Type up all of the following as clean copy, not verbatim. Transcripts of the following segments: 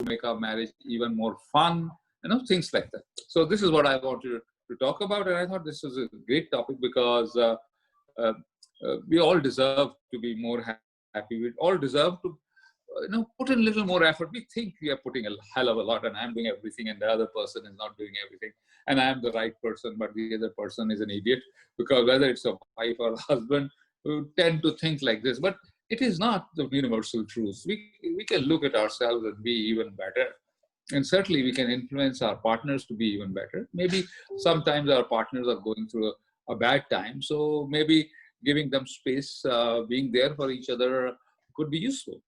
make our marriage even more fun, things like that. So this is what I wanted to talk about, and I thought this was a great topic because we all deserve to be more happy. We all deserve to put in a little more effort. We think we are putting a hell of a lot, and I'm doing everything, and the other person is not doing everything, and I'm the right person, but the other person is an idiot. Because whether it's a wife or a husband, we tend to think like this, but it is not the universal truth. We can look at ourselves and be even better, and certainly we can influence our partners to be even better. Maybe sometimes our partners are going through a bad time, so maybe giving them space, being there for each other could be useful.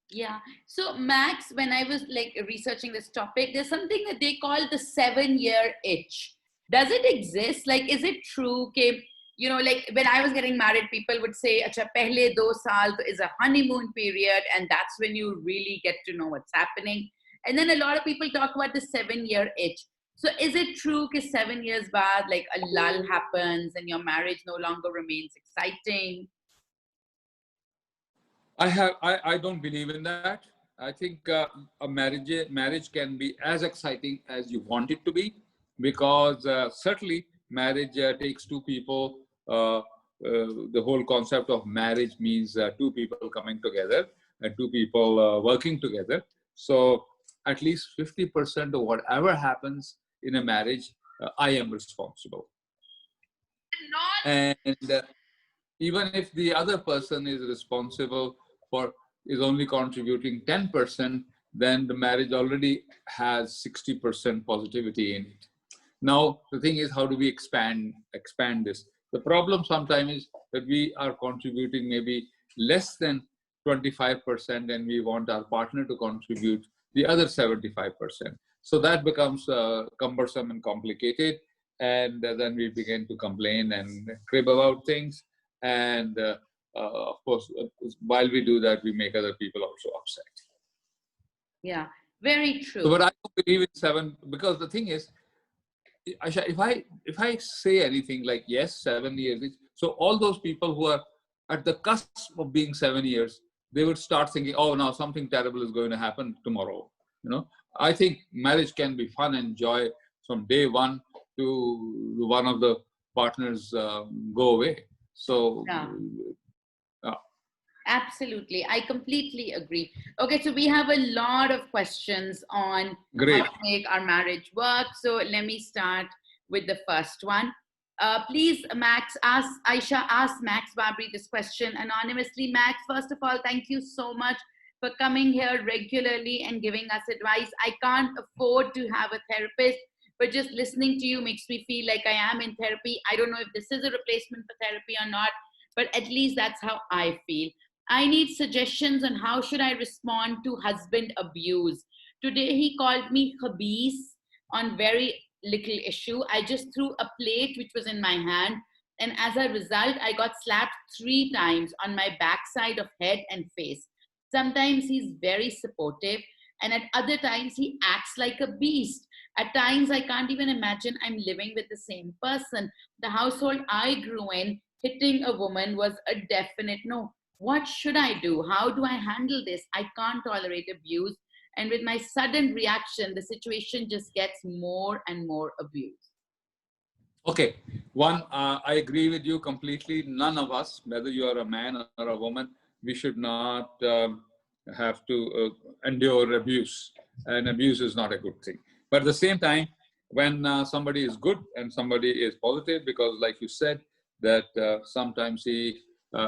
Yeah. So Max, when I was researching this topic, there's something that they call the 7-year itch. Does it exist? Is it true? When I was getting married, people would say, "Acha, pehle 2 saal is a honeymoon period, and that's when you really get to know what's happening." And then a lot of people talk about the 7-year itch. So is it true that 7 years baad, a lull happens and your marriage no longer remains exciting? I don't believe in that. I think a marriage can be as exciting as you want it to be, because certainly marriage takes two people. The whole concept of marriage means two people coming together and two people working together. So at least 50% of whatever happens in a marriage, I am responsible. And even if the other person is responsible is only contributing 10%, then the marriage already has 60% positivity in it. Now, the thing is, how do we expand this? The problem sometimes is that we are contributing maybe less than 25%, and we want our partner to contribute the other 75%. So that becomes cumbersome and complicated. And then we begin to complain and crib about things. And of course, while we do that, we make other people also upset. Yeah, very true. So, but I don't believe in 7, because the thing is, Aisha, if I say anything like, yes, 7 years, so all those people who are at the cusp of being 7 years, they would start thinking, oh, now something terrible is going to happen tomorrow. I think marriage can be fun and joy from day one to one of the partners go away. So, yeah. Absolutely. I completely agree. Okay, so we have a lot of questions on Great. how to make our marriage work. So let me start with the first one. Please, Aisha, ask Max Babri this question anonymously. Max, first of all, thank you so much for coming here regularly and giving us advice. I can't afford to have a therapist, but just listening to you makes me feel like I am in therapy. I don't know if this is a replacement for therapy or not, but at least that's how I feel. I need suggestions on how should I respond to husband abuse. Today he called me khabees on very little issue. I just threw a plate which was in my hand, and as a result, I got slapped 3 times on my backside of head and face. Sometimes he's very supportive, and at other times he acts like a beast. At times I can't even imagine I'm living with the same person. The household I grew in, hitting a woman was a definite no. What should I do? How do I handle this? I can't tolerate abuse. And with my sudden reaction, the situation just gets more and more abused. Okay. One, I agree with you completely. None of us, whether you are a man or a woman, we should not have to endure abuse. And abuse is not a good thing. But at the same time, when somebody is good and somebody is positive, because like you said, that sometimes he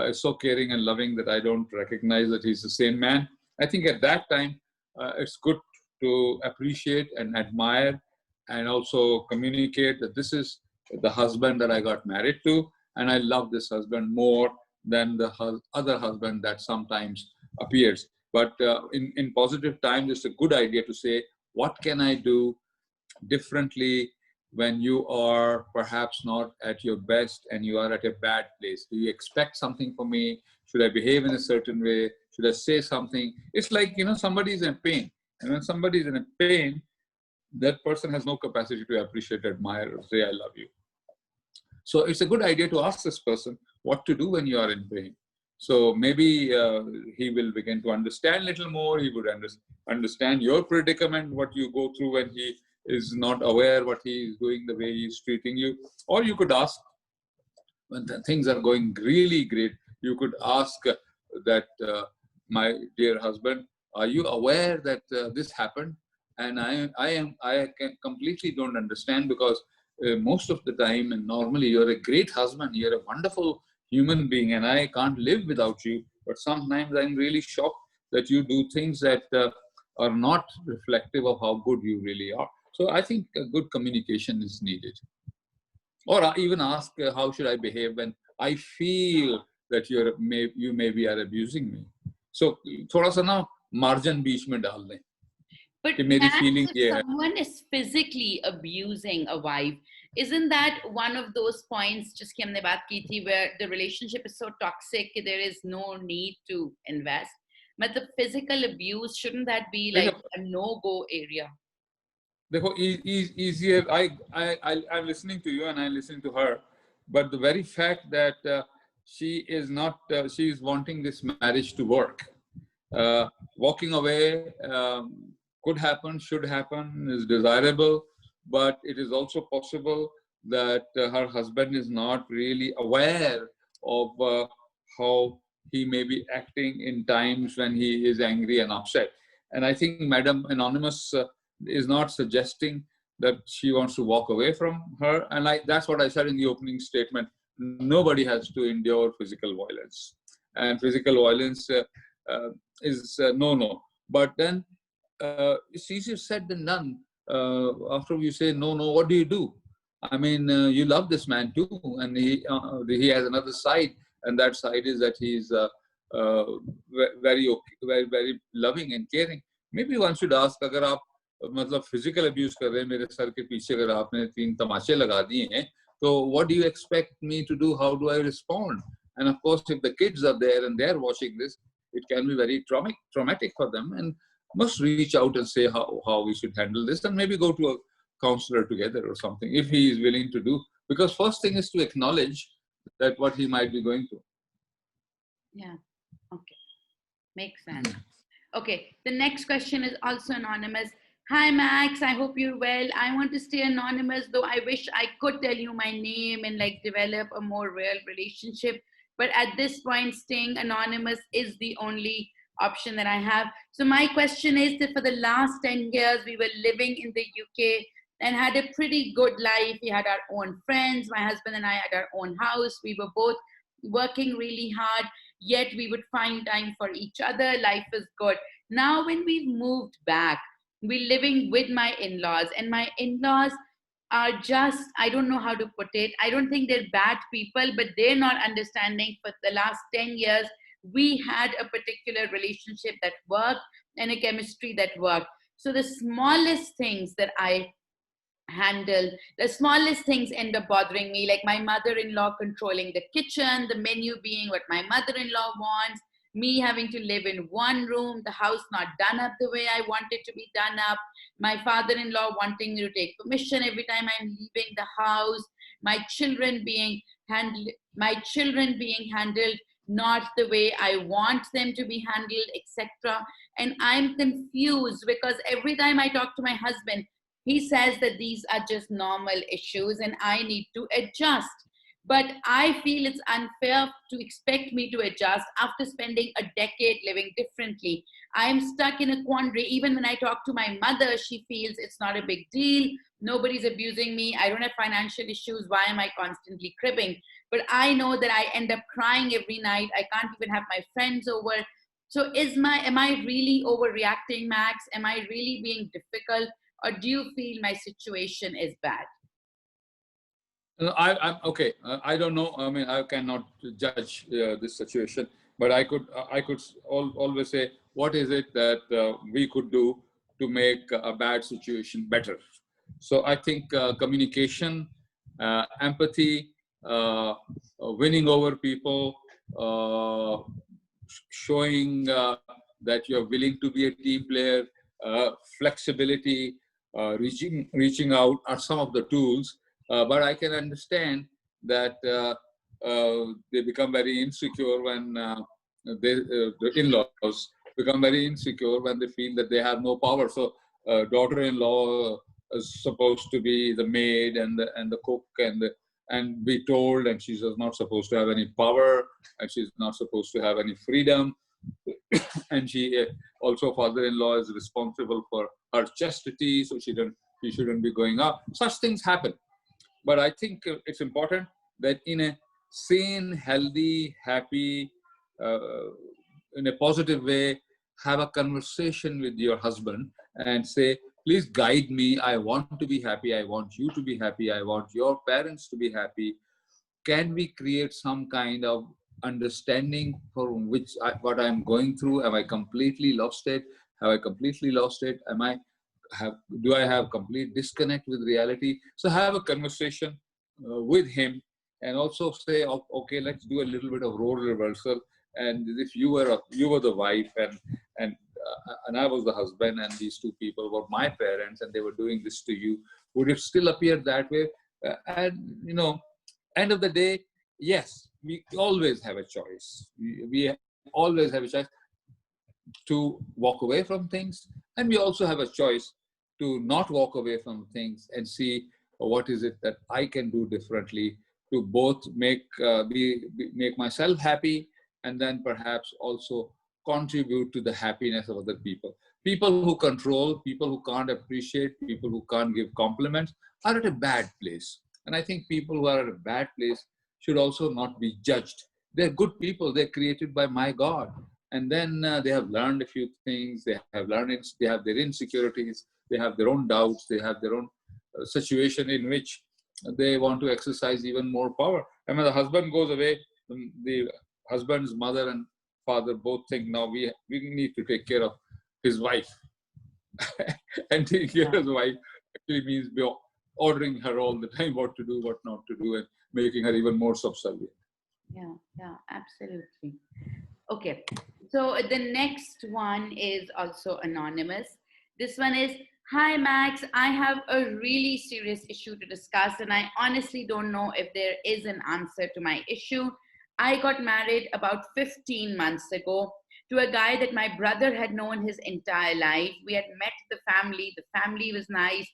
is so caring and loving that I don't recognize that he's the same man. I think at that time, it's good to appreciate and admire and also communicate that this is the husband that I got married to, and I love this husband more than the other husband that sometimes appears. But in positive times, it's a good idea to say, what can I do differently when you are perhaps not at your best and you are at a bad place? Do you expect something from me? Should I behave in a certain way? Should I say something? It's like, somebody is in pain. And when somebody is in pain, that person has no capacity to appreciate, admire, or say, I love you. So it's a good idea to ask this person what to do when you are in pain. So maybe he will begin to understand a little more. He would understand your predicament, what you go through when he is not aware what he is doing, the way he is treating you. Or you could ask, when things are going really great, you could ask that, my dear husband, are you aware that this happened? And I can completely don't understand, because most of the time, and normally you're a great husband, you're a wonderful human being, and I can't live without you. But sometimes I'm really shocked that you do things that are not reflective of how good you really are. So I think a good communication is needed. Or even ask, how should I behave when I feel that you maybe are abusing me. So थोड़ा सा ना margin बीच में डाल दें But कि मेरी Max, feeling if ये है. someone is physically abusing a wife, isn't that one of those points just कि हमने बात की थी, where the relationship is so toxic that there is no need to invest? But the physical abuse, shouldn't that be like देखो a no-go area? देखो easier. I'm listening to you and I'm listening to her, but the very fact that she is wanting this marriage to work. Walking away could happen, should happen, is desirable, but it is also possible that her husband is not really aware of how he may be acting in times when he is angry and upset. And I think Madam Anonymous is not suggesting that she wants to walk away from her. And that's what I said in the opening statement. Nobody has to endure physical violence. And physical violence is no. But then it's easier said than done. After you say no, what do you do? I mean, you love this man too, and he has another side, and that side is that he's very loving and caring. Maybe one should ask, अगर आप मतलब physical abuse कर रहे हैं मेरे sir के पीछे, अगर आपने 3 तमाचे लगा दिए हैं, so what do you expect me to do? How do I respond? And of course, if the kids are there and they're watching this, it can be very traumatic for them, and must reach out and say how we should handle this, and maybe go to a counselor together or something if he is willing to do. Because first thing is to acknowledge that what he might be going through. Yeah. Okay. Makes sense. Okay. The next question is also anonymous. Hi, Max. I hope you're well. I want to stay anonymous, though I wish I could tell you my name and like develop a more real relationship. But at this point, staying anonymous is the only option that I have. So my question is that for the last 10 years, we were living in the UK and had a pretty good life. We had our own friends. My husband and I had our own house. We were both working really hard, yet we would find time for each other. Life is good. Now, when we've moved back, we're living with my in-laws, and my in-laws are just, I don't know how to put it, I don't think they're bad people, but they're not understanding. For the last 10 years we had a particular relationship that worked and a chemistry that worked. So the smallest things that I handle, the smallest things end up bothering me, like my mother-in-law controlling the kitchen, the menu being what my mother-in-law wants, me having to live in one room, the house not done up the way I want it to be done up, my father-in-law wanting me to take permission every time I'm leaving the house, my children being handled not the way I want them to be handled, etc. And I'm confused because every time I talk to my husband, he says that these are just normal issues and I need to adjust. But I feel it's unfair to expect me to adjust after spending a decade living differently. I'm stuck in a quandary. Even when I talk to my mother, she feels it's not a big deal. Nobody's abusing me. I don't have financial issues. Why am I constantly cribbing? But I know that I end up crying every night. I can't even have my friends over. So am I really overreacting, Max? Am I really being difficult? Or do you feel my situation is bad? I'm okay. I don't know. I mean, I cannot judge this situation, but I could always say, what is it that we could do to make a bad situation better? So I think communication, empathy, winning over people, showing that you're willing to be a team player, flexibility, reaching out are some of the tools. But I can understand that they become very insecure when the in-laws become very insecure when they feel that they have no power. So daughter-in-law is supposed to be the maid and the cook and be told, and she's not supposed to have any power, and she's not supposed to have any freedom. And she also, father-in-law is responsible for her chastity, so she shouldn't be going up. Such things happen. But I think it's important that in a sane, healthy, happy, uh, in a positive way, have a conversation with your husband and say, please guide me. I want to be happy. I want you to be happy. I want your parents to be happy. Can we create some kind of understanding for which what I'm going through? Have I completely lost it? Have I completely lost it? Do I have complete disconnect with reality? So have a conversation with him, and also say, okay, let's do a little bit of role reversal. And if you were the wife, and I was the husband, and these two people were my parents, and they were doing this to you, would it still appear that way? And end of the day, yes, we always have a choice. We always have a choice to walk away from things, and we also have a choice to not walk away from things and see what is it that I can do differently to both make myself happy, and then perhaps also contribute to the happiness of other people. People who control, people who can't appreciate, people who can't give compliments are at a bad place. And I think people who are at a bad place should also not be judged. They're good people. They're created by my God. And then they have learned a few things. They have their insecurities. They have their own doubts. They have their own situation in which they want to exercise even more power. And when the husband goes away, the husband's mother and father both think, now we need to take care of his wife. And taking care of his wife actually means ordering her all the time what to do, what not to do, and making her even more subservient. Yeah, absolutely. Okay, so the next one is also anonymous. This one is, hi Max, I have a really serious issue to discuss, and I honestly don't know if there is an answer to my issue. I got married about 15 months ago to a guy that my brother had known his entire life. We had met the family was nice,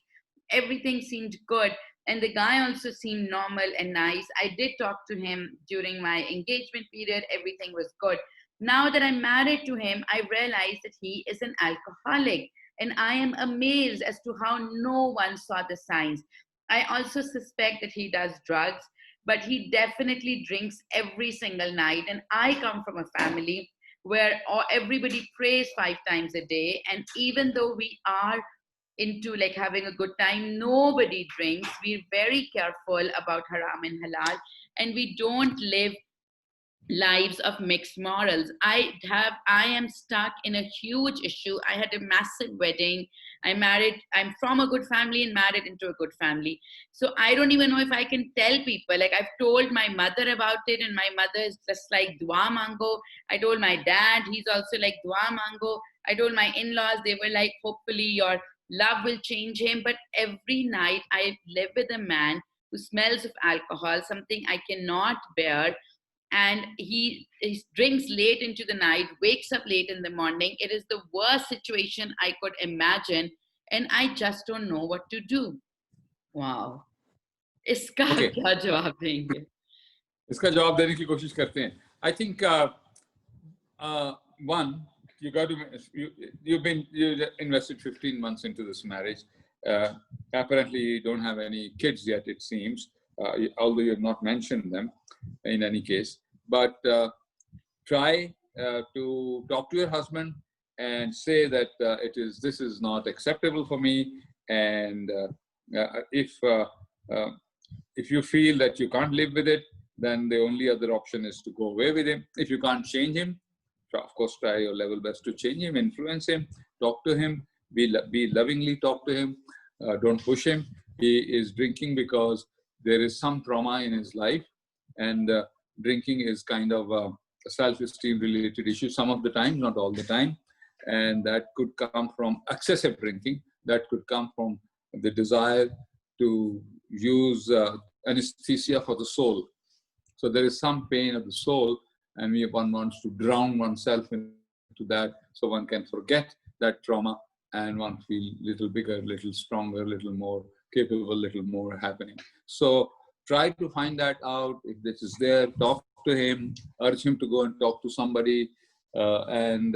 everything seemed good, and the guy also seemed normal and nice. I did talk to him during my engagement period, everything was good. Now that I'm married to him, I realize that he is an alcoholic, and I am amazed as to how no one saw the signs. I also suspect that he does drugs, but he definitely drinks every single night. And I come from a family where everybody prays 5 times a day, and even though we are into like having a good time, nobody drinks. We're very careful about haram and halal, and we don't live lives of mixed morals. I am stuck in a huge issue. I had a massive wedding. I'm from a good family and married into a good family. So I don't even know if I can tell people. Like, I've told my mother about it, and my mother is just like, dua mango. I told my dad, he's also like, dua mango. I told my in-laws, they were like, hopefully your love will change him. But every night I live with a man who smells of alcohol, something I cannot bear, and he drinks late into the night, wakes up late in the morning. It is the worst situation I could imagine, and I just don't know what to do. Wow. इसका Okay. क्या जवाब देंगे? इसका जवाब देने की कोशिश करते हैं. I think one, you invested 15 months into this marriage. Apparently you don't have any kids yet, it seems, although you have not mentioned them in any case. But try to talk to your husband and say that this is not acceptable for me, and if you feel that you can't live with it, then the only other option is to go away with him. If you can't change him, of course, try your level best to change him, influence him, talk to him, be lovingly talk to him, don't push him. He is drinking because there is some trauma in his life, and drinking is kind of a self-esteem related issue some of the time, not all the time. And that could come from excessive drinking, that could come from the desire to use anesthesia for the soul. So there is some pain of the soul, and one wants to drown oneself into that so one can forget that trauma and one feel little bigger, little stronger, little more capable, little more happening. So try to find that out. If this is there, talk to him, urge him to go and talk to somebody. And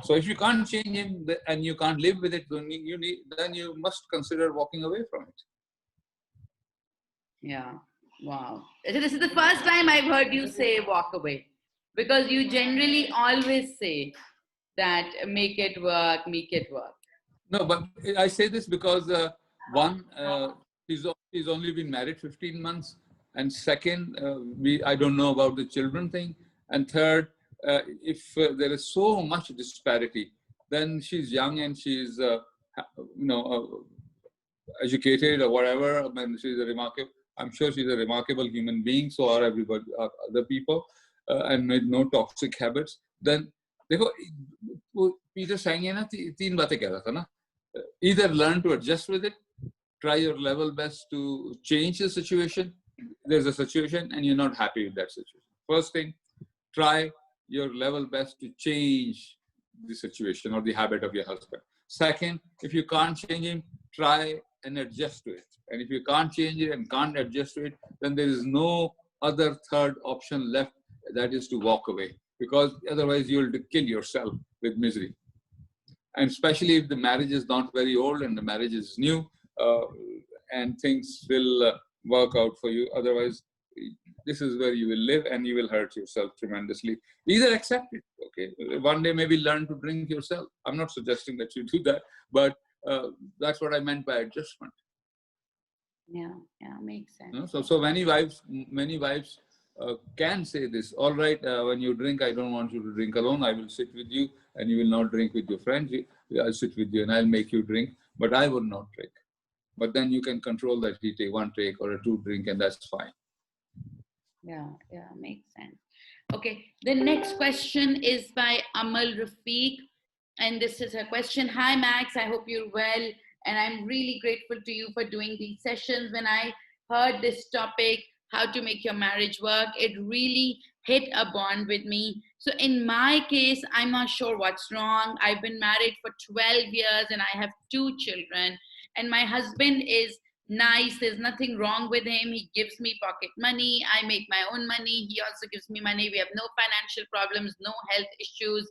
so if you can't change him and you can't live with it, then you must consider walking away from it. Yeah. Wow. So this is the first time I've heard you say walk away, because you generally always say that make it work, make it work. No, but I say this because one, she's only been married 15 months, and second, I don't know about the children thing, and third, if there is so much disparity, then she's young and she's you know educated or whatever. I mean, she's a remarkable. I'm sure she's a remarkable human being. So are everybody, other people, and with no toxic habits. Then, देखो, Peter saying है ना तीन बातें कह रहा था ना. Either learn to adjust with it, try your level best to change the situation. There's a situation and you're not happy with that situation. First thing, try your level best to change the situation or the habit of your husband. Second, if you can't change him, try and adjust to it. And if you can't change it and can't adjust to it, then there is no other third option left, that is to walk away, because otherwise you'll kill yourself with misery. And especially if the marriage is not very old and the marriage is new, and things will work out for you. Otherwise, this is where you will live and you will hurt yourself tremendously. Either accept it, okay? One day maybe learn to drink yourself. I'm not suggesting that you do that, but that's what I meant by adjustment. Yeah, makes sense. So many wives can say this. All right, when you drink, I don't want you to drink alone. I will sit with you, and you will not drink with your friends. I'll sit with you, and I'll make you drink, but I will not drink. But then you can control that. You take one take or a two drink, and that's fine. Yeah, makes sense. Okay, the next question is by Amal Rafiq, and this is her question. Hi, Max. I hope you're well. And I'm really grateful to you for doing these sessions. When I heard this topic, how to make your marriage work, it really hit a bond with me. So in my case, I'm not sure what's wrong. I've been married for 12 years and I have 2 children. And my husband is nice. There's nothing wrong with him. He gives me pocket money. I make my own money. He also gives me money. We have no financial problems, no health issues.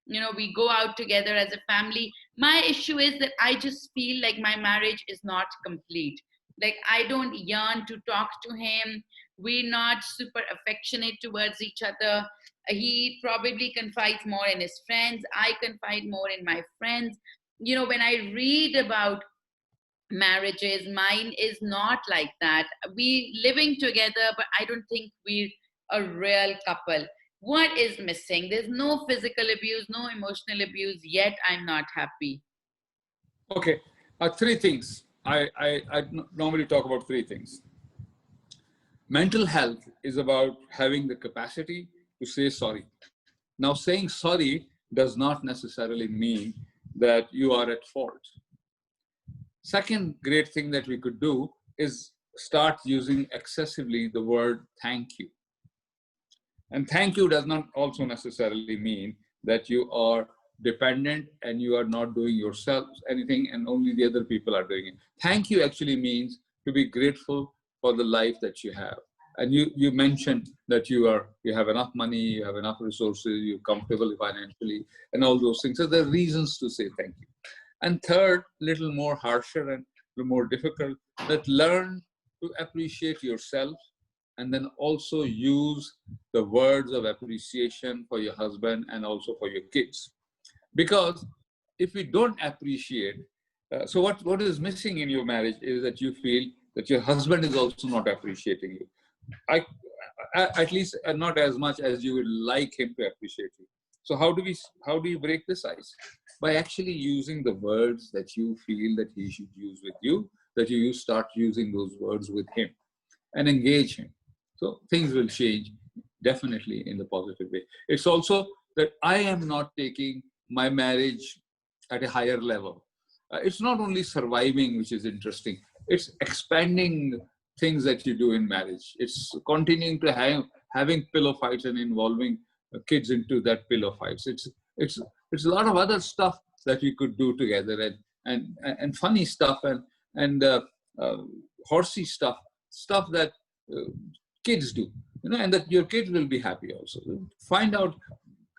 You know, we go out together as a family. My issue is that I just feel like my marriage is not complete. Like I don't yearn to talk to him. We're not super affectionate towards each other. He probably confides more in his friends. I confide more in my friends. You know, when I read about marriages, mine is not like that. We living together, but I don't think we're a real couple. What is missing? There's no physical abuse, no emotional abuse, yet I'm not happy. Okay, 3 things. I normally talk about 3 things. Mental health is about having the capacity to say sorry. Now, saying sorry does not necessarily mean that you are at fault. Second great thing that we could do is start using excessively the word thank you. And thank you does not also necessarily mean that you are dependent and you are not doing yourself anything and only the other people are doing it. Thank you actually means to be grateful for the life that you have. And you mentioned that you have enough money, you have enough resources, you're comfortable financially, and all those things. So there are reasons to say thank you. And third, little more harsher and a little more difficult, that learn to appreciate yourself and then also use the words of appreciation for your husband and also for your kids. Because if we don't appreciate, so what is missing in your marriage is that you feel that your husband is also not appreciating you. At least not as much as you would like him to appreciate you. So how do you break this ice? By actually using the words that you feel that he should use with you, that you start using those words with him and engage him. So things will change definitely in the positive way. It's also that I am not taking my marriage at a higher level. It's not only surviving, which is interesting. It's expanding things that you do in marriage. It's continuing to having pillow fights and involving kids into that pillow fights. It's a lot of other stuff that we could do together, and funny stuff, and uh, horsey stuff that uh, kids do, and that your kids will be happy also. Find out,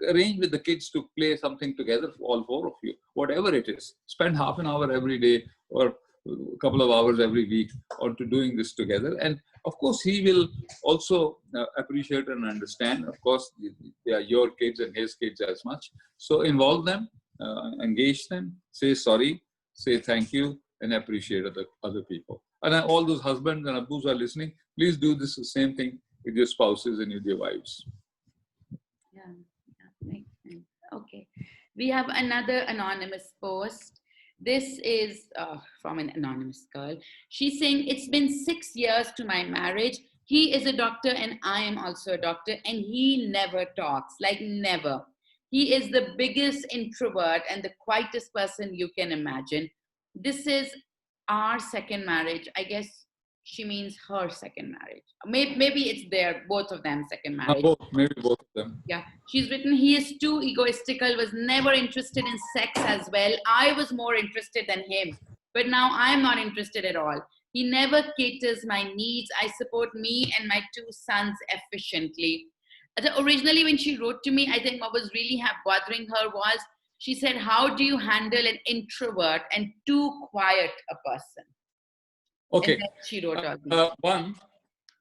arrange with the kids to play something together, all four of you, whatever it is. Spend half an hour every day or a couple of hours every week onto doing this together. And of course, he will also appreciate and understand. Of course, they are your kids and his kids as much. So involve them, engage them, say sorry, say thank you, and appreciate other people. And all those husbands and abus who are listening, please do this the same thing with your spouses and with your wives. Yeah, makes sense. Okay. We have another anonymous post. This is from an anonymous girl. She's saying, it's been 6 years to my marriage. He is a doctor and I am also a doctor, and he never talks, like never. He is the biggest introvert and the quietest person you can imagine. This is our second marriage. I guess she means her second marriage. Maybe it's both of them second marriage. Maybe both of them. Yeah, she's written, he is too egoistical, was never interested in sex as well. I was more interested than him, but now I'm not interested at all. He never caters my needs. I support me and my 2 sons efficiently. Originally, when she wrote to me, I think what was really bothering her was, she said, how do you handle an introvert and too quiet a person? Okay. She wrote one,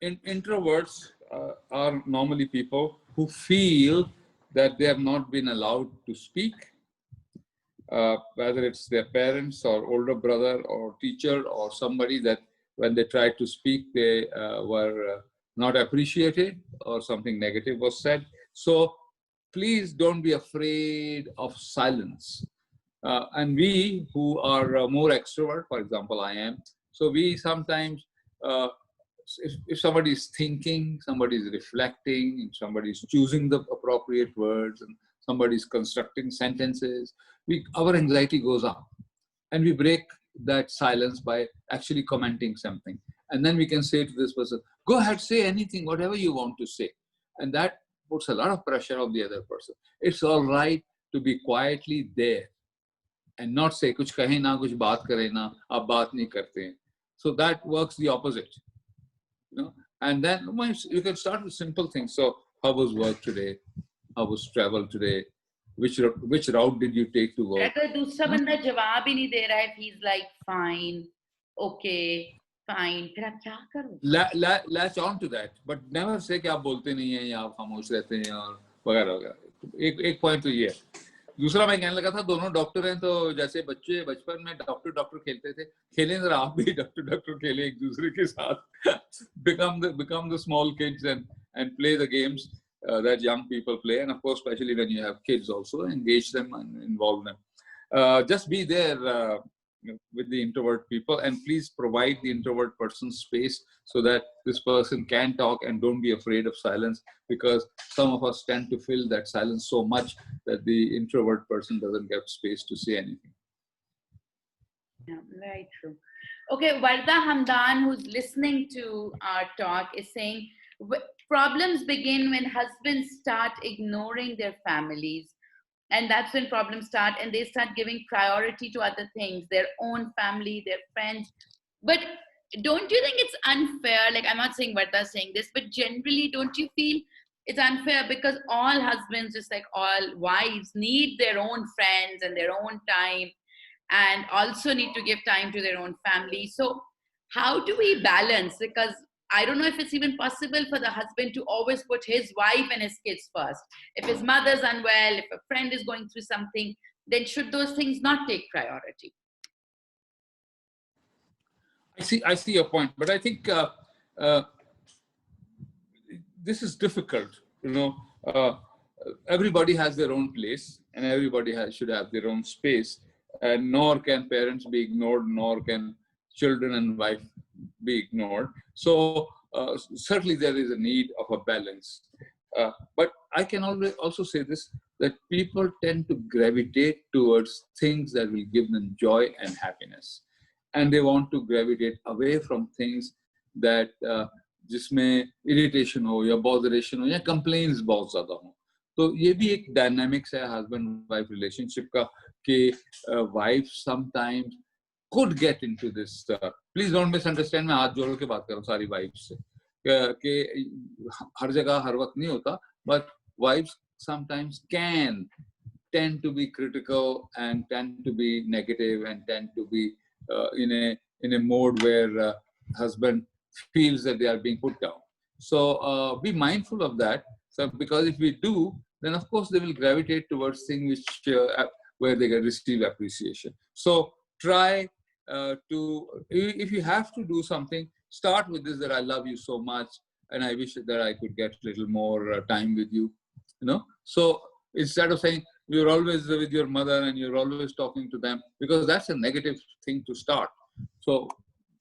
introverts are normally people who feel that they have not been allowed to speak, whether it's their parents or older brother or teacher or somebody, that when they tried to speak, they were not appreciated or something negative was said. So please don't be afraid of silence. And we who are more extrovert, for example, I am, so we sometimes, if somebody is thinking, somebody is reflecting, somebody is choosing the appropriate words, and somebody is constructing sentences, our anxiety goes up. And we break that silence by actually commenting something. And then we can say to this person, go ahead, say anything, whatever you want to say. And that puts a lot of pressure on the other person. It's all right to be quietly there and not say, kuch kahe na, kuch baat kare na, aap baat nahi karte hain. So that works the opposite. And then you can start with simple things. So how was work today? How was travel today? Which route did you take to work? अगर दूसरा बंदा जवाब ही नहीं दे रहा है, he's like fine, okay, fine, फिर आप क्या करो? Latch on to that, but never say कि आप बोलते नहीं हैं या आप खामोश रहते हैं और वगैरह वगैरह. एक पॉइंट तो ये है. दूसरा मैं कहने लगा था, दोनों डॉक्टर हैं, तो जैसे बच्चे बचपन में डॉक्टर खेलते थे, खेलें जरा आप भी डॉक्टर खेलें एक दूसरे के साथ. become the small kids and play the games that young people play. And of course, especially when you have kids also, engage them and involve them. Just be there with the introvert people, and please provide the introvert person space so that this person can talk, and don't be afraid of silence, because some of us tend to fill that silence so much that the introvert person doesn't get space to say anything. Yeah, very true. Okay, Varda Hamdan, who's listening to our talk, is saying problems begin when husbands start ignoring their families. And that's when problems start, and they start giving priority to other things, their own family, their friends. But don't you think it's unfair? Like, I'm not saying Varda's saying this, but generally, don't you feel it's unfair? Because all husbands, just like all wives, need their own friends and their own time, and also need to give time to their own family. So how do we balance? Because I don't know if it's even possible for the husband to always put his wife and his kids first. If his mother's unwell, if a friend is going through something, then should those things not take priority? I see your point, but I think this is difficult. Everybody has their own place, and everybody should have their own space. And nor can parents be ignored, nor can children and wife be ignored. So certainly there is a need of a balance. But I can also say this, that people tend to gravitate towards things that will give them joy and happiness. And they want to gravitate away from things that जिसमें irritation हो या botheration हो या complaints बहुत ज़्यादा हो. तो ये भी एक डायनामिक्स है हस्बैंड वाइफ रिलेशनशिप का कि wife sometimes could get into this. Please don't misunderstand. मैं हाथ जोड़ के बात कर रहा हूँ सारी wives से कि हर जगह हर वक्त नहीं होता, but wives sometimes can tend to be critical and tend to be negative and tend to be in a mode where husband feels that they are being put down. So be mindful of that. So because if we do, then of course they will gravitate towards things which where they can receive appreciation. So try if you have to do something, start with this: that I love you so much, and I wish that I could get a little more time with you. So instead of saying you're always with your mother and you're always talking to them, because that's a negative thing to start. So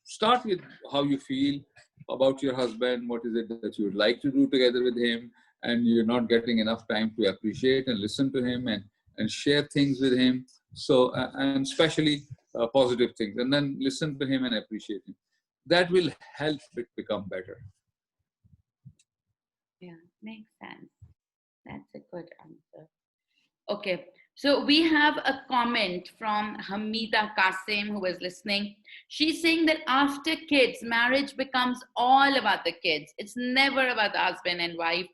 start with how you feel about your husband, what is it that you would like to do together with him, and you're not getting enough time to appreciate and listen to him and share things with him. So, and especially positive things, and then listen to him and appreciate him. That will help it become better. Yeah, makes sense. That's a good answer. Okay, so we have a comment from Hamida Qasim who was listening. She's saying that after kids, marriage becomes all about the kids. It's never about the husband and wife.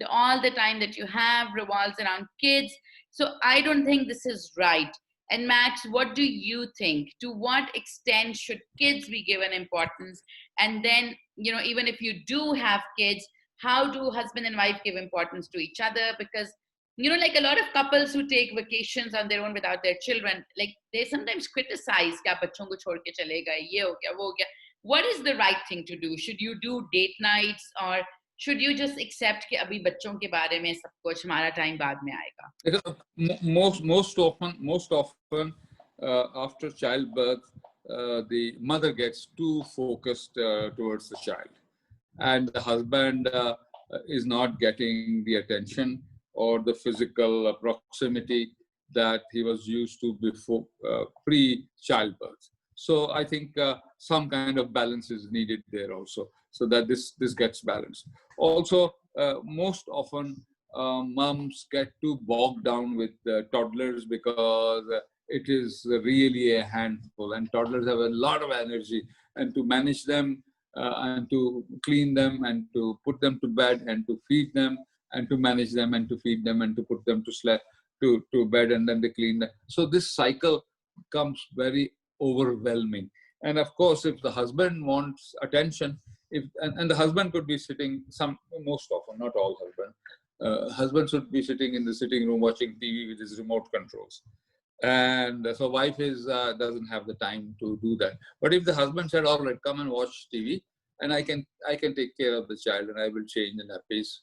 All the time that you have revolves around kids. So I don't think this is right. And Max, what do you think? To what extent should kids be given importance? And then, even if you do have kids, how do husband and wife give importance to each other? Because like a lot of couples who take vacations on their own without their children, like they sometimes criticize, "Kya bachon ko chhod ke chale gaye, ye ho gaya, wo ho gaya." What is the right thing to do? Should you do date nights, or should you just accept कि अभी बच्चों के बारे में सब कुछ हमारा time बाद में आएगा? Most often after childbirth, the mother gets too focused towards the child, and the husband is not getting the attention or the physical proximity that he was used to before pre-childbirth. So I think some kind of balance is needed there also, so that this gets balanced. Also, most often moms get too bogged down with toddlers because it is really a handful, and toddlers have a lot of energy, and to manage them and to clean them and to put them to bed and to feed them and to manage them and to feed them and to put them to sleep to bed, and then they clean them. So this cycle comes very overwhelming. And of course, if the husband wants attention, and the husband could be sitting most often, not all husbands should be sitting in the sitting room watching TV with his remote controls. And so wife doesn't have the time to do that. But if the husband said, all right, come and watch TV, and I can take care of the child, and I will change the nappies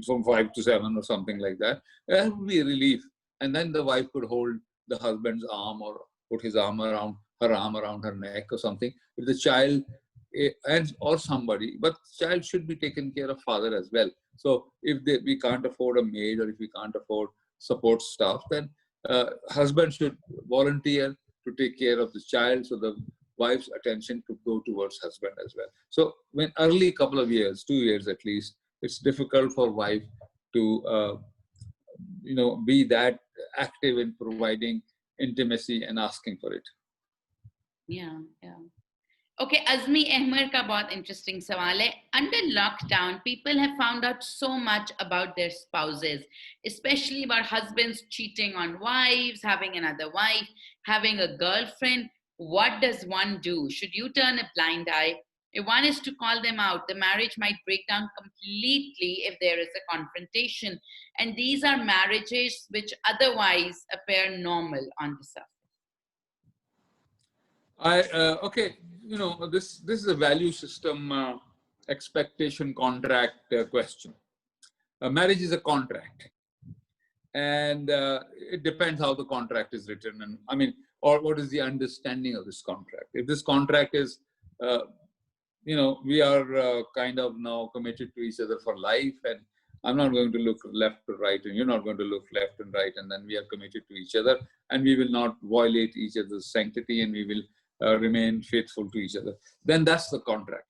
from 5 to 7 or something like that, that would be a relief. And then the wife could hold the husband's arm or put his arm around her neck or something. If the child or somebody, but child should be taken care of father as well. So if we can't afford a maid, or if we can't afford support staff, then husband should volunteer to take care of the child, so the wife's attention could go towards husband as well. So when early couple of years, 2 years at least, it's difficult for wife to be that active in providing intimacy and asking for it. Yeah. Okay, Azmi Ahmed का बहुत interesting सवाल है. Under lockdown, people have found out so much about their spouses, especially about husbands cheating on wives, having another wife, having a girlfriend. What does one do? Should you turn a blind eye? If one is to call them out, the marriage might break down completely if there is a confrontation. And these are marriages which otherwise appear normal on the surface. Okay, this is a value system expectation contract question. Marriage is a contract, and it depends how the contract is written, and or what is the understanding of this contract. If this contract is we are kind of now committed to each other for life, and I'm not going to look left to right, and you're not going to look left and right, and then we are committed to each other, and we will not violate each other's sanctity, and we will remain faithful to each other. Then that's the contract.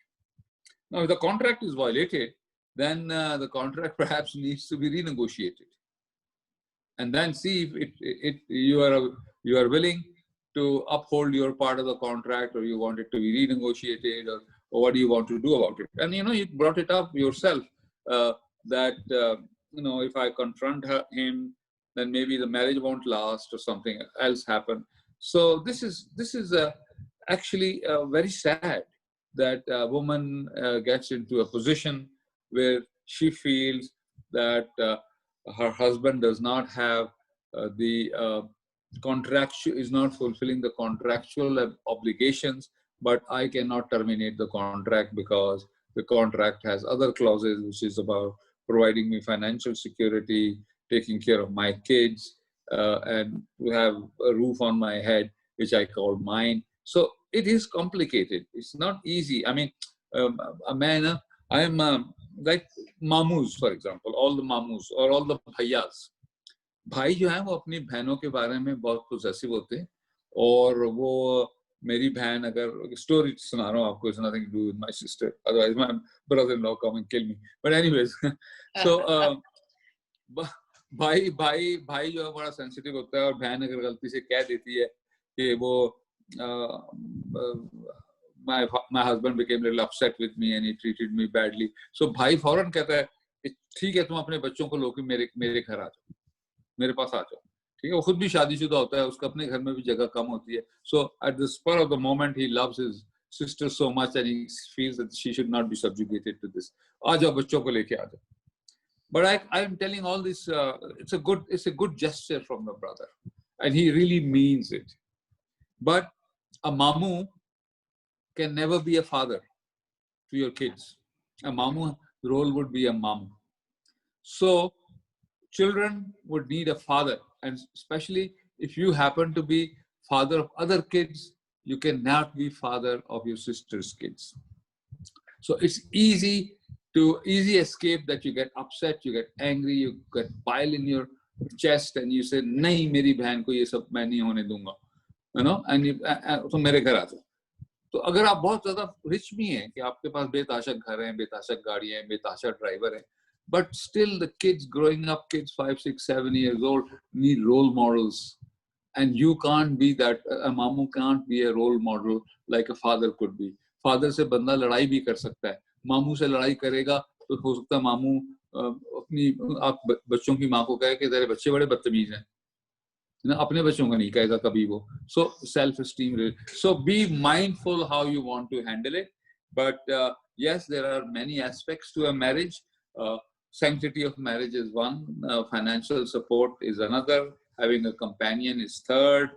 Now, if the contract is violated, then the contract perhaps needs to be renegotiated, and then see if you are willing to uphold your part of the contract, or you want it to be renegotiated, or what do you want to do about it. And you brought it up yourself, uh, that if I confront him, then maybe the marriage won't last or something else happen. So this is actually very sad that a woman gets into a position where she feels that her husband does not have the contractual is not fulfilling the contractual obligations, but I cannot terminate the contract because the contract has other clauses, which is about providing me financial security, taking care of my kids, and to have a roof on my head, which I call mine. So it is complicated. It's not easy. I mean, a man, I am like mamus, for example, all the mamus or all the bhaiyas. भाई जो है वो अपनी बहनों के बारे में बहुत पोजेसिव होते हैं, और वो मेरी बहन, अगर स्टोरी सुना रहा हूँ आपको, it's nothing to do with my sister, otherwise my brother in law come and kill me, but anyways, so भाई भाई भाई जो है बड़ा सेंसिटिव होता है, और बहन अगर गलती से कह देती है कि वो my husband became a little upset with me and he treated me badly, so भाई फौरन कहता है कि ठीक है, तुम अपने बच्चों को लो कि मेरे मेरे घर आ जाओ, मेरे पास आ जाओ, ठीक है। वो खुद भी शादीशुदा होता है, उसका अपने घर में भी जगह कम होती है, so at the spur of the moment he loves his sister so much and he feels that she should not be subjugated to this, आ जाओ बच्चों को लेके आ जाओ। But I am telling all this, it's a good gesture from the brother, and he really means it. But a mamu can never be a father to your kids. A mamu role would be a mom. So children would need a father, and especially if you happen to be father of other kids, you cannot be father of your sister's kids. So it's easy escape that you get upset, you get angry, you get bile in your chest, and you say, "नहीं, मेरी बहन को ये सब मैं नहीं होने दूंगा," and तो मेरे घर आ जाओ। तो अगर आप बहुत ज्यादा रिच भी हैं कि आपके पास बेताशक घर हैं, बेताशक गाड़ियां हैं, बेताशक ड्राइवर हैं, but still the kids growing up, kids 5, 6, 7 years old, need role models, and you can't be that. A mamu can't be a role model like a father could be. Father से बंदा लड़ाई भी कर सकता है, मामू से लड़ाई करेगा तो हो सकता है मामू अपनी आप बच्चों की माँ को कहे कि तेरे बच्चे बड़े बदतमीज हैं, अपने बच्चों का नहीं कहेगा कभी वो. So self esteem, so be mindful how you want to handle it, but yes, there are many aspects to a marriage. Sanctity of marriage is one, financial support is another, having a companion is third,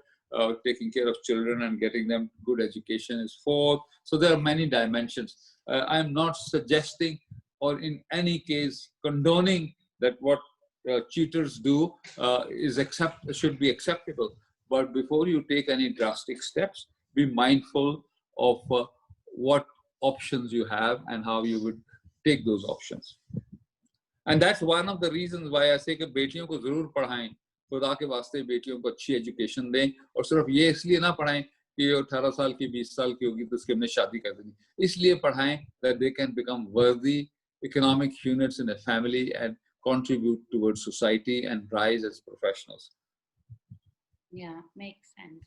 taking care of children and getting them good education is fourth. So there are many dimensions. I am not suggesting or in any case condoning that what cheaters do should be acceptable. But before you take any drastic steps, be mindful of what options you have and how you would take those options. And that's one of the reasons why I say कि बेटियों को जरूर पढ़ाएं, खुदा के वास्ते बेटियों को अच्छी एजुकेशन दें, और सिर्फ ये इसलिए ना पढ़ाएं कि 18 साल की 20 साल की होगी तो उसके हमने शादी कर देनी, इसलिए पढ़ाएं that they can become worthy economic units in a family and contribute towards society and rise as professionals. Yeah, makes sense.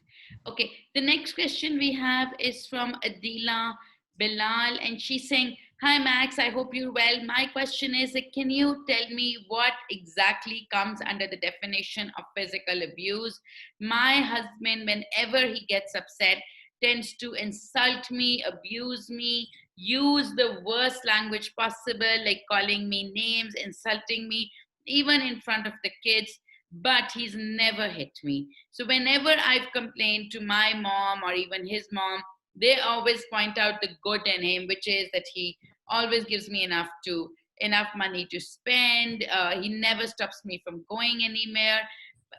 Okay, the next question we have is from Adila Bilal, and she's saying, "Hi Max, I hope you're well. My question is, can you tell me what exactly comes under the definition of physical abuse? My husband, whenever he gets upset, tends to insult me, abuse me, use the worst language possible, like calling me names, insulting me, even in front of the kids, but he's never hit me. So whenever I've complained to my mom or even his mom, they always point out the good in him, which is that he always gives me enough money to spend. He never stops me from going anywhere,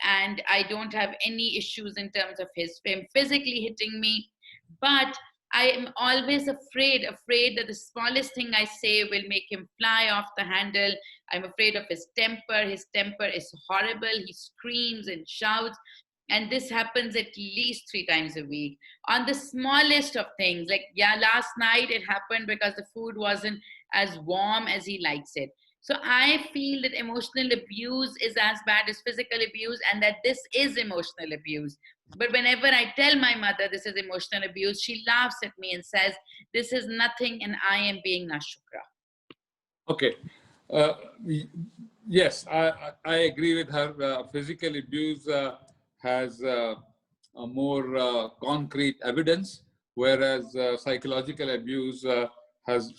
and I don't have any issues in terms of him physically hitting me. But I am always afraid that the smallest thing I say will make him fly off the handle. I'm afraid of his temper. His temper is horrible. He screams and shouts. And this happens at least 3 times a week on the smallest of things. Like, yeah, last night it happened because the food wasn't as warm as he likes it. So I feel that emotional abuse is as bad as physical abuse, and that this is emotional abuse. But whenever I tell my mother this is emotional abuse, she laughs at me and says, "This is nothing, and I am being Nashukra." Okay. Uh, yes, I agree with her. Physical abuse has a more concrete evidence, whereas psychological abuse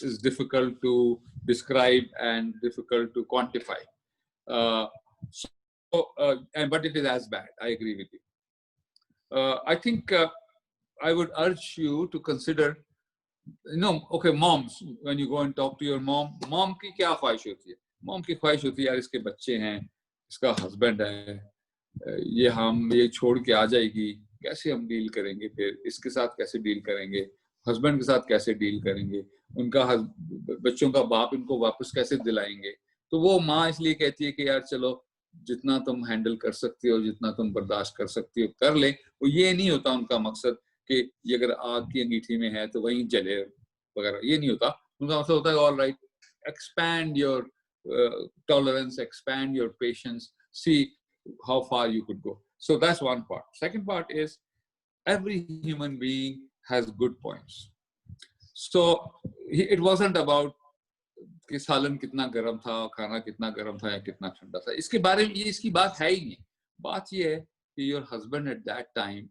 is difficult to describe and difficult to quantify. Uh, but it is as bad. I agree with you. I think I would urge you to consider, okay, moms, when you go and talk to your mom की क्या ख्वाहिश होती है? Mom की ख्वाहिश होती है, यार इसके बच्चे हैं, इसका हस्बैंड है, ये छोड़ के आ जाएगी, कैसे हम डील करेंगे, फिर इसके साथ कैसे डील करेंगे, हस्बैंड के साथ कैसे डील करेंगे, उनका बच्चों का बाप इनको वापस कैसे दिलाएंगे. तो वो माँ इसलिए कहती है कि यार चलो जितना तुम हैंडल कर सकती हो, जितना तुम बर्दाश्त कर सकती हो कर ले. वो ये नहीं होता उनका मकसद कि ये अगर आग की अंगीठी में है तो वहीं जले वगैरह, ये नहीं होता. उनका मतलब होता है all right, expand your tolerance, expand your patience, see how far you could go. So that's one part. Second part is every human being has good points. So it wasn't about कि सालन कितना गर्म था, खाना कितना गर्म था या कितना ठंडा था, इसके बारे में ये इसकी बात है ही नहीं. बात ये है कि your husband at that time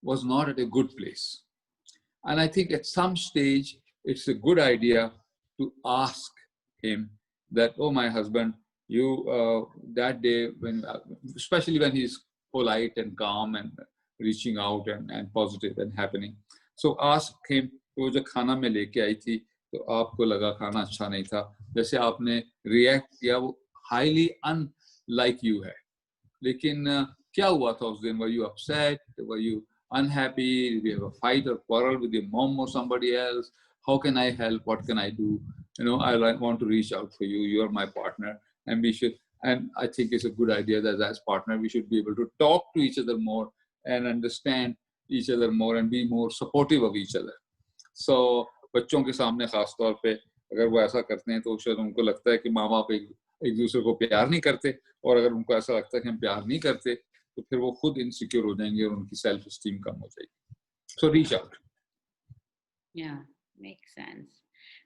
was not at a good place. And I think at some stage, it's a good idea to ask him that, oh, my husband, you, that day, when, especially when he's polite and calm and reaching out and positive and happening. So ask him, वो जो खाना में लेके आई थी, तो आपको लगा खाना अच्छा नहीं था, जैसे आपने react किया वो highly unlike you है. लेकिन क्या हुआ था उस दिन? Were you upset? Were you unhappy? Did you have a fight or quarrel with your mom or somebody else? How can I help? What can I do? I want to reach out for you. You're my partner, and we should. And I think it's a good idea that as partner, we should be able to talk to each other more and understand each other more and be more supportive of each other. So बच्चों के सामने खास तौर पे अगर वो ऐसा करते हैं तो शायद उनको लगता है कि माँ बाप एक दूसरे को प्यार नहीं करते, और अगर उनको ऐसा लगता है कि हम प्यार नहीं करते तो फिर वो खुद इनसिक्योर हो जाएंगे और उनकी सेल्फ एस्टीम कम हो जाएगी. So reach out. Yeah, makes sense.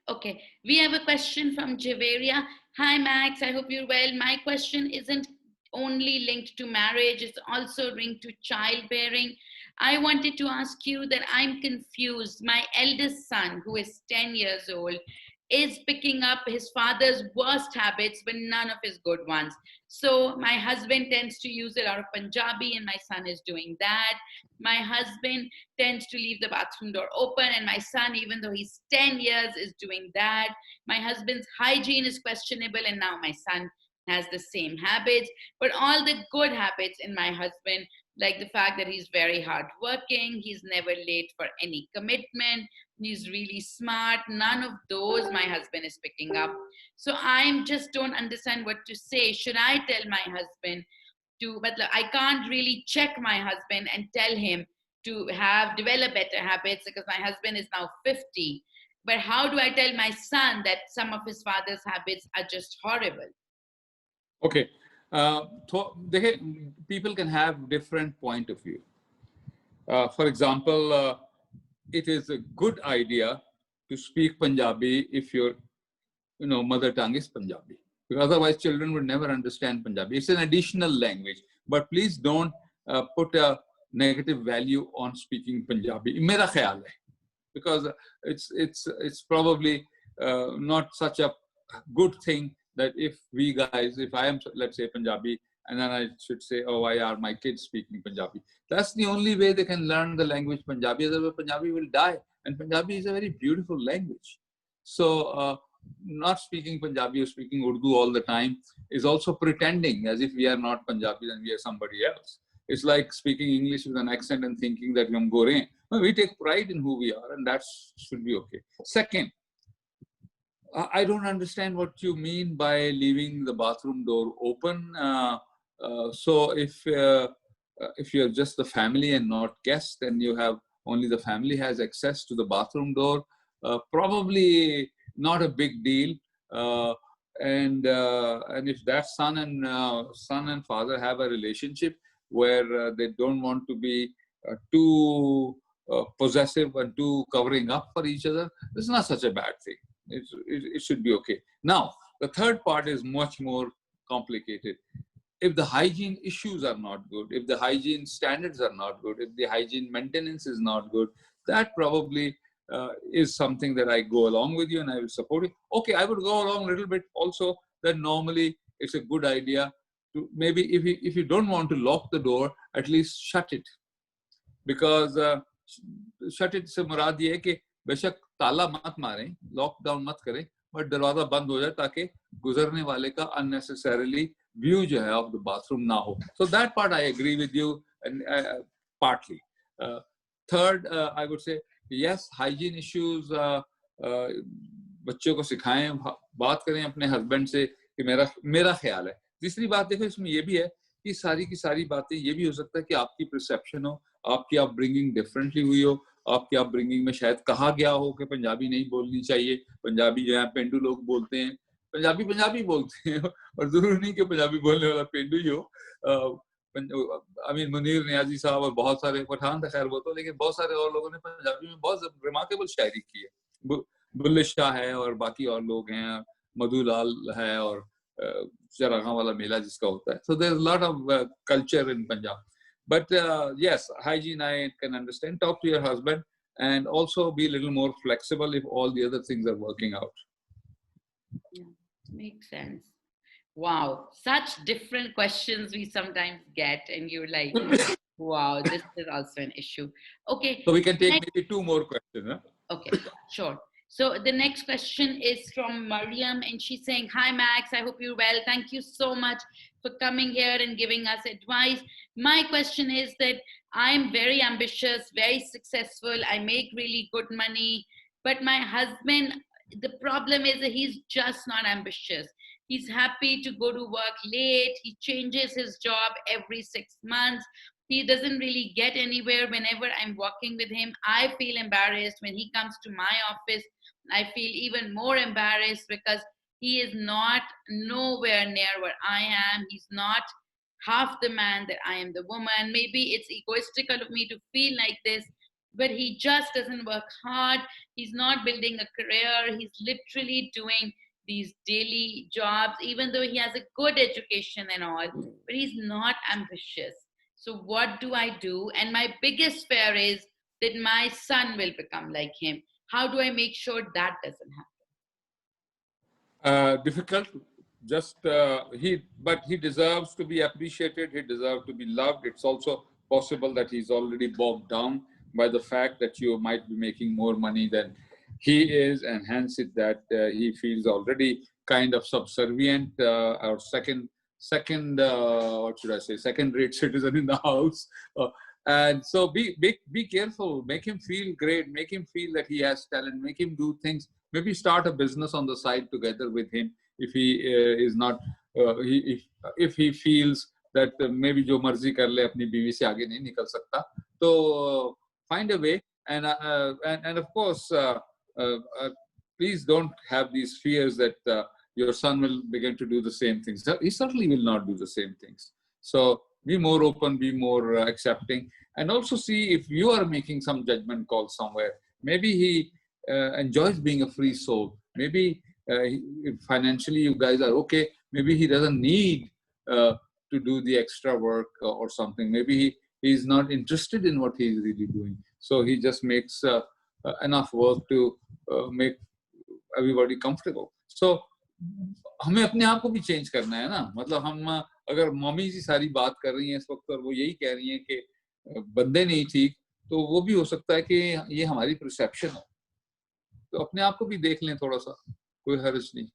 Okay, we have a question from Javeria. Hi, Max. I hope you're well. My question isn't only linked to marriage, it's also linked to childbearing. I wanted to ask you that I'm confused. My eldest son, who is 10 years old, is picking up his father's worst habits, but none of his good ones. So my husband tends to use a lot of Punjabi, and my son is doing that. My husband tends to leave the bathroom door open, and my son, even though he's 10 years, is doing that. My husband's hygiene is questionable, and now my son has the same habits. But all the good habits in my husband, like the fact that he's very hardworking, he's never late for any commitment, he's really smart, none of those my husband is picking up. So I just don't understand what to say. Should I tell my husband to, but I can't really check my husband and tell him to develop better habits because my husband is now 50. But how do I tell my son that some of his father's habits are just horrible? Okay. People can have different point of view. For example, it is a good idea to speak Punjabi if your mother tongue is Punjabi, because otherwise children would never understand Punjabi. It's an additional language, but please don't put a negative value on speaking Punjabi. Mera khayal hai, because it's probably not such a good thing that if I am, let's say, Punjabi, and then I should say, oh, why are my kids speaking Punjabi? That's the only way they can learn the language Punjabi, otherwise Punjabi will die. And Punjabi is a very beautiful language. So not speaking Punjabi or speaking Urdu all the time is also pretending as if we are not Punjabi and we are somebody else. It's like speaking English with an accent and thinking that we're Gore. No, we take pride in who we are, and that should be okay. Second, I don't understand what you mean by leaving the bathroom door open. So if if you're just the family and not guests, then you have only the family has access to the bathroom door. Probably not a big deal. And if that son and father have a relationship where they don't want to be too possessive and too covering up for each other, it's not such a bad thing. It should be okay. Now, the third part is much more complicated. If the hygiene issues are not good, if the hygiene standards are not good, if the hygiene maintenance is not good, that probably is something that I go along with you and I will support it. Okay, I would go along a little bit also that normally it's a good idea to maybe if you don't want to lock the door, at least shut it. Because shut it से मुराद ये है कि बेशक ताला मत मारें, lockdown मत करें, बट दरवाजा बंद हो जाए ताकि गुजरने वाले का unnecessarily view जो है of the bathroom ना हो. So that part I agree with you and partly. Third, I would say yes, hygiene issues. बच्चों को सिखाएं, बात करें अपने हस्बैंड से कि मेरा ख्याल है. तीसरी बात देखो इसमें ये भी है कि सारी की सारी बातें ये भी हो सकता है कि आपकी परसेप्शन हो, आपकी अपब्रिंगिंग डिफरेंटली हुई हो, आपकी अपब्रिंगिंग में शायद कहा गया हो कि पंजाबी नहीं बोलनी चाहिए, पंजाबी जो है पेंडू लोग बोलते हैं, पंजाबी बोलते हैं और जरूरी नहीं कि पंजाबी बोलने वाला पेंडू ही हो. मुनीर नियाजी साहब और बहुत सारे, पठान था खैर वो तो, लेकिन बहुत सारे और लोगों ने पंजाबी में बहुत रिमार्केबल शायरी की है. बुल्ले शाह है और बाकी और लोग हैं, मधुलाल है और चरागां वाला मेला जिसका होता है. So there's a lot of culture in Punjab. But yes, hygiene I can understand. Talk to your husband and also be a little more flexible if all the other things are working out. Yeah, makes sense. Wow, such different questions we sometimes get, and you're like, wow, this is also an issue. Okay. So we can take maybe two more questions. Huh? Okay, sure. So the next question is from Mariam, and she's saying, "Hi Max, I hope you're well. Thank you so much for coming here and giving us advice. My question is that I'm very ambitious, very successful. I make really good money, but my husband, the problem is that he's just not ambitious. He's happy to go to work late. He changes his job every 6 months. He doesn't really get anywhere. Whenever I'm walking with him, I feel embarrassed. When he comes to my office, I feel even more embarrassed because he is not nowhere near where I am. He's not half the man that I am the woman. Maybe it's egoistical of me to feel like this, but he just doesn't work hard. He's not building a career. He's literally doing these daily jobs, even though he has a good education and all, but he's not ambitious. So what do I do? And my biggest fear is that my son will become like him. How do I make sure that doesn't happen? Difficult. But he deserves to be appreciated. He deserves to be loved. It's also possible that he's already bogged down by the fact that you might be making more money than he is, and hence he feels already kind of subservient or second what should I say, second-rate citizen in the house. And so be careful. Make him feel great. Make him feel that he has talent. Make him do things. Maybe start a business on the side together with him. If he is not, if he feels that maybe जो मर्जी कर ले अपनी बीवी से आगे नहीं निकल सकता, तो find a way. And of course, please don't have these fears that your son will begin to do the same things. He certainly will not do the same things. So be more open, be more accepting, and also see if you are making some judgment call somewhere. Maybe he enjoys being a free soul. Maybe if financially you guys are okay, maybe he doesn't need to do the extra work or something. Maybe he's not interested in what he's really doing. So he just makes enough work to make everybody comfortable. So हमें अपने आप को भी change करना है ना. मतलब हम अगर मम्मी जी सारी बात कर रही हैं इस वक्त और वो यही कह रही हैं कि बंदे नहीं ठीक, तो वो भी हो सकता है कि ये हमारी परसेप्शन है. तो अपने आप को भी देख लें थोड़ा सा, कोई हर्ज नहीं.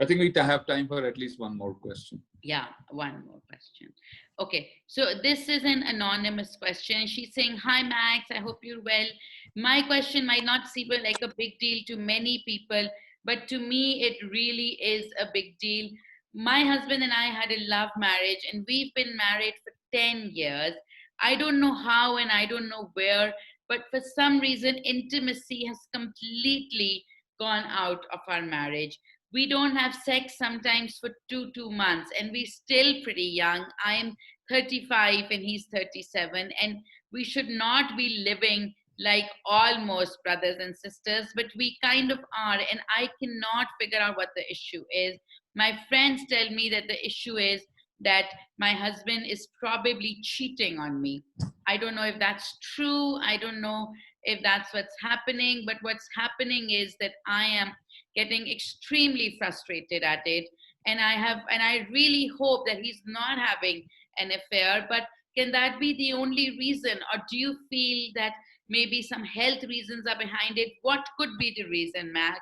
I think we have time for at least one more question. Yeah, one more question. Okay, so this is an anonymous question. She's saying, "Hi Max, I hope you're well. My question might not seem like a big deal to many people, but to me it really is a big deal. My husband and I had a love marriage, and we've been married for 10 years. I don't know how and I don't know where, but for some reason, intimacy has completely gone out of our marriage. We don't have sex sometimes for 2 months, and we're still pretty young. I'm 35 and he's 37, and we should not be living like almost brothers and sisters, but we kind of are, and I cannot figure out what the issue is. My friends tell me that the issue is that my husband is probably cheating on me. I don't know if that's true. I don't know if that's what's happening, but what's happening is that I am getting extremely frustrated at it. And I really hope that he's not having an affair, but can that be the only reason? Or do you feel that maybe some health reasons are behind it? What could be the reason, Max,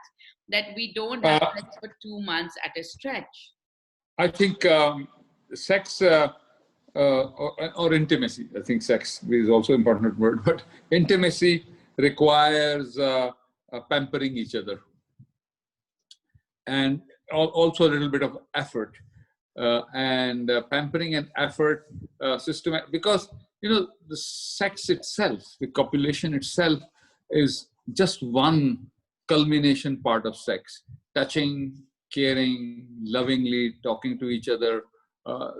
that we don't have Uh, sex for 2 months at a stretch? I think sex or intimacy. I think sex is also an important word, but intimacy requires pampering each other and also a little bit of effort and pampering and effort systematic, because the sex itself, the copulation itself, is just one culmination part of sex. Touching, caring, lovingly talking to each other. uh,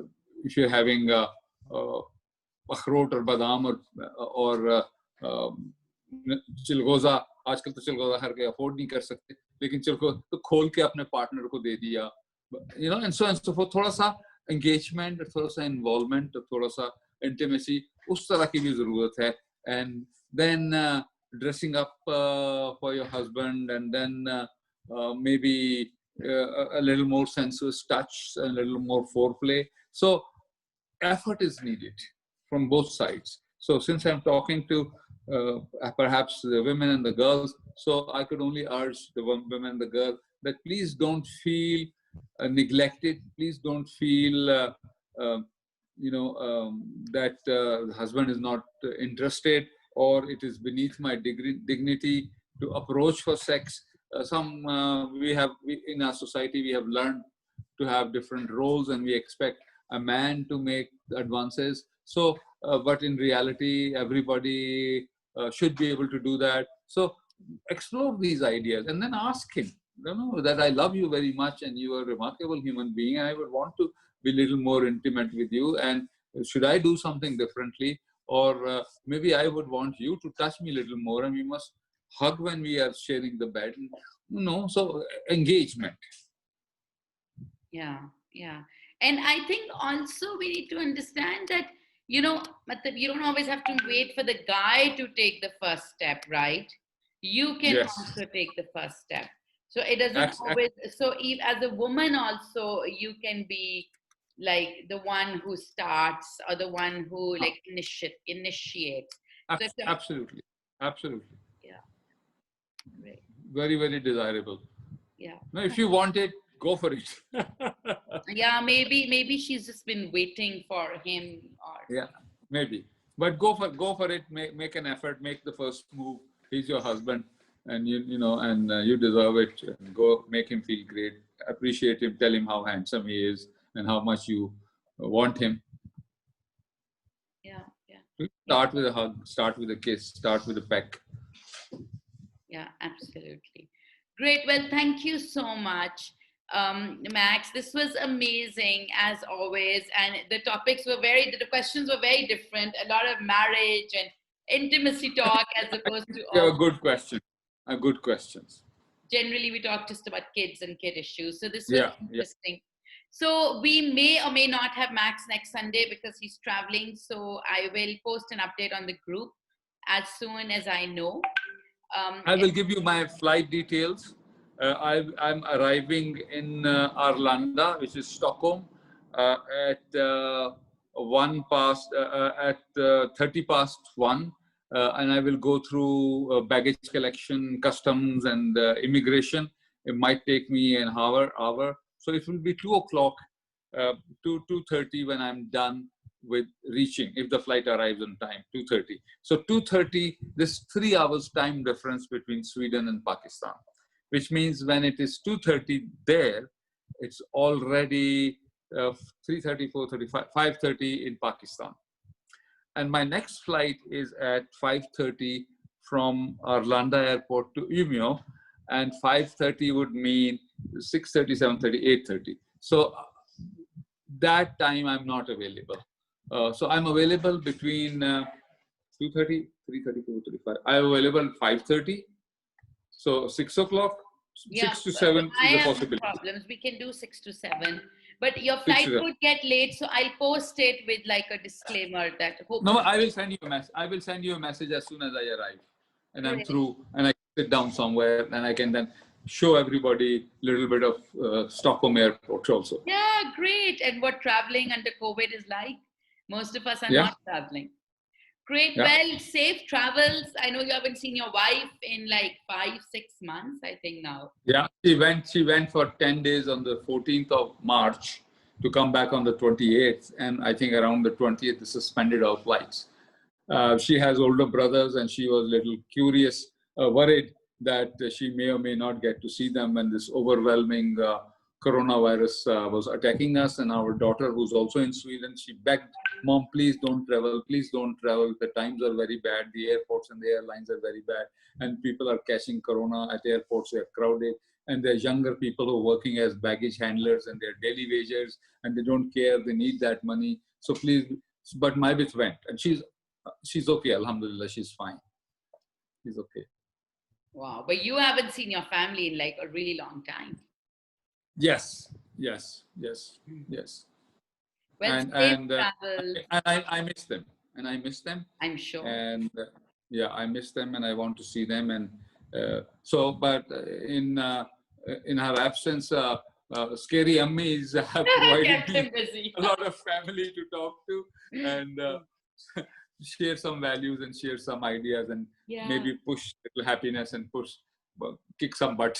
if you're having अखरोट और बादाम और चिलगोजा, आजकल तो चिलगोजा हर कोई afford नहीं कर सकते, लेकिन चिलगो तो खोल के अपने पार्टनर को दे दिया, एंड सो फोर्थ. थोड़ा सा एंगेजमेंट, थोड़ा सा इन्वॉल्वमेंट, थोड़ा सा इंटीमेसी, उस तरह की भी जरूरत है. And then dressing up for your husband, and then maybe a little more sensuous touch, a little more foreplay. So effort is needed from both sides. So since I'm talking to perhaps the women and the girls, so I could only urge the women and the girl that please don't feel neglected. Please don't feel uh, that the husband is not interested, or it is beneath my dignity to approach for sex. In our society we have learned to have different roles, and we expect a man to make advances. So, but in reality, everybody should be able to do that. So, explore these ideas and then ask him, that I love you very much and you are a remarkable human being, and I would want to be a little more intimate with you. And should I do something differently? Or maybe I would want you to touch me a little more, and we must hug when we are sharing the bed. So engagement. Yeah, yeah. And I think also we need to understand that, matlab, you don't always have to wait for the guy to take the first step, right? You can Yes. also take the first step. So it doesn't always, so if, as a woman also, you can be like the one who starts or the one who like initiates. So Absolutely. Absolutely. yeah, right. Very, very desirable. Yeah. No, if you want it, go for it. Yeah, maybe she's just been waiting for him or Yeah, maybe. But go for it. Make an effort. Make the first move. He's your husband, and you deserve it. And go make him feel great. Appreciate him. Tell him how handsome he is and how much you want him. yeah. Start with a hug. Start with a kiss. Start with a peck. Yeah, absolutely. Great. Well, thank you so much, Max. This was amazing as always. And the questions were very different. A lot of marriage and intimacy talk as opposed to Yeah, all. good question. Good questions. Generally, we talk just about kids and kid issues. So this was Yeah. interesting. So we may or may not have Max next Sunday because he's traveling. So I will post an update on the group as soon as I know. I will give you my flight details. I'm arriving in Arlanda, which is Stockholm, at 30 past 1, and I will go through baggage collection, customs, and immigration. It might take me an hour. So it will be 2 o'clock, 2:30 when I'm done with reaching, if the flight arrives on time, 2:30. So 2:30, this 3 hours time difference between Sweden and Pakistan, which means when it is 2:30 there, it's already 3:30, 4:30, 5:30 in Pakistan. And my next flight is at 5:30 from Arlanda Airport to Umeå, and 5:30 would mean 6:30, 7:30, 8:30. So that time I'm not available. So I'm available between 2:30, 3:30, 4:35. I'm available 5:30. So 6 o'clock, Yeah, 6 to 7 I is a have no possibility. problems. We can do 6 to 7. But your 6 flight to 7. would get late, so I'll post it with like a disclaimer that No, hopefully. I will send you a message. I will send you a message as soon as I arrive, and I'm Great. through, and I sit down somewhere, and I can then show everybody a little bit of Stockholm Airport also. Yeah, great. And what traveling under COVID is like? Most of us are Yeah, not traveling. Great. yeah, Well, safe travels. I know you haven't seen your wife in like 5, 6 months, I think now. yeah. She went for 10 days on the 14th of March to come back on the 28th, and I think around the 20th, they suspended our flights. She has older brothers, and she was a little curious, worried that she may or may not get to see them when this overwhelming coronavirus was attacking us. And our daughter, who's also in Sweden, she begged, "Mom, please don't travel. Please don't travel. The times are very bad. The airports and the airlines are very bad. And people are catching corona at airports. They're crowded. And there's younger people who are working as baggage handlers, and they're daily wagers, and they don't care. They need that money. So please." But my bit went, and she's okay. Alhamdulillah, she's fine. She's okay. Wow. But you haven't seen your family in like a really long time. Yes, yes, yes, yes. Well, And safe and travels, I miss them, and I miss them, I'm sure. and yeah, I miss them, and I want to see them. And so, but in her absence, scary Ammis have provided Kept me him busy. a lot of family to talk to, and share some values and share some ideas, and Yeah, maybe push little happiness and push, well, kick some butt.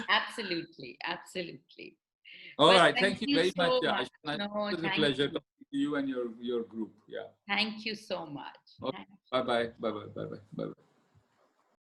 absolutely. Absolutely. All Well, right, thank thank you you very much. so Yeah, much. it No, was a thank pleasure you. talking to you and your group. Yeah. Thank you so much. Okay. Bye bye. Bye bye. Bye bye. Bye bye.